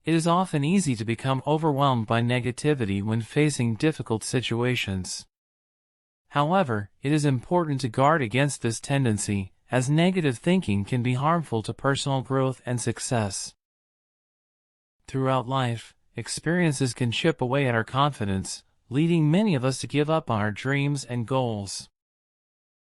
It is often easy to become overwhelmed by negativity when facing difficult situations. However, it is important to guard against this tendency, as negative thinking can be harmful to personal growth and success. Throughout life, experiences can chip away at our confidence, leading many of us to give up on our dreams and goals.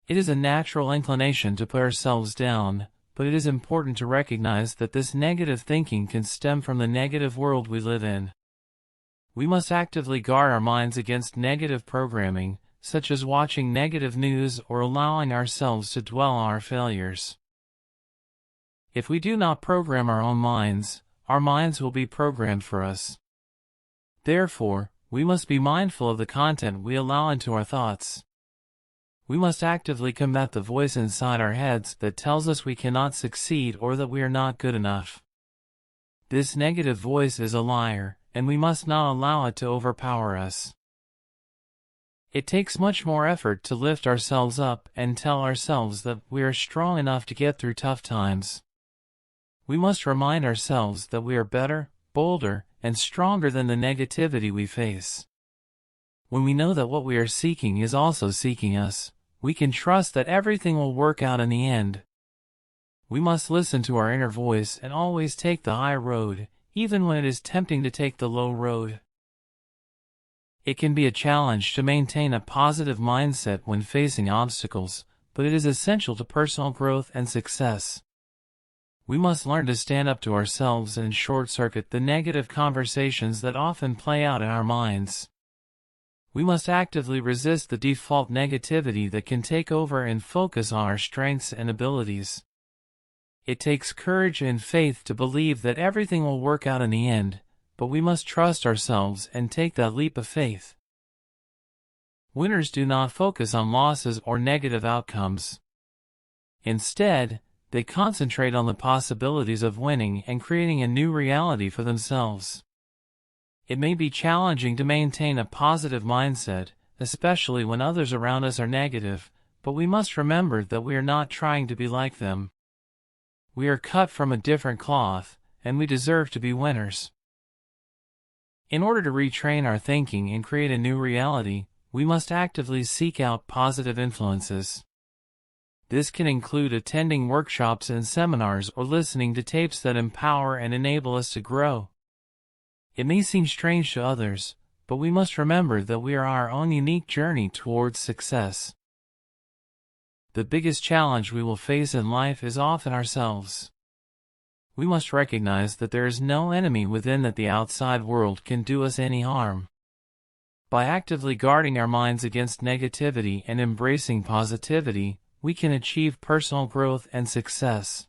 It is a natural inclination to put ourselves down, but it is important to recognize that this negative thinking can stem from the negative world we live in. We must actively guard our minds against negative programming, such as watching negative news or allowing ourselves to dwell on our failures. If we do not program our own minds, our minds will be programmed for us. Therefore, we must be mindful of the content we allow into our thoughts. We must actively combat the voice inside our heads that tells us we cannot succeed or that we are not good enough. This negative voice is a liar, and we must not allow it to overpower us. It takes much more effort to lift ourselves up and tell ourselves that we are strong enough to get through tough times. We must remind ourselves that we are better, bolder, and stronger than the negativity we face. When we know that what we are seeking is also seeking us, we can trust that everything will work out in the end. We must listen to our inner voice and always take the high road, even when it is tempting to take the low road. It can be a challenge to maintain a positive mindset when facing obstacles, but it is essential to personal growth and success. We must learn to stand up to ourselves and short-circuit the negative conversations that often play out in our minds. We must actively resist the default negativity that can take over and focus on our strengths and abilities. It takes courage and faith to believe that everything will work out in the end, but we must trust ourselves and take that leap of faith. Winners do not focus on losses or negative outcomes. Instead, they concentrate on the possibilities of winning and creating a new reality for themselves. It may be challenging to maintain a positive mindset, especially when others around us are negative, but we must remember that we are not trying to be like them. We are cut from a different cloth, and we deserve to be winners. In order to retrain our thinking and create a new reality, we must actively seek out positive influences. This can include attending workshops and seminars or listening to tapes that empower and enable us to grow. It may seem strange to others, but we must remember that we are on our own unique journey towards success. The biggest challenge we will face in life is often ourselves. We must recognize that there is no enemy within that the outside world can do us any harm. By actively guarding our minds against negativity and embracing positivity, we can achieve personal growth and success.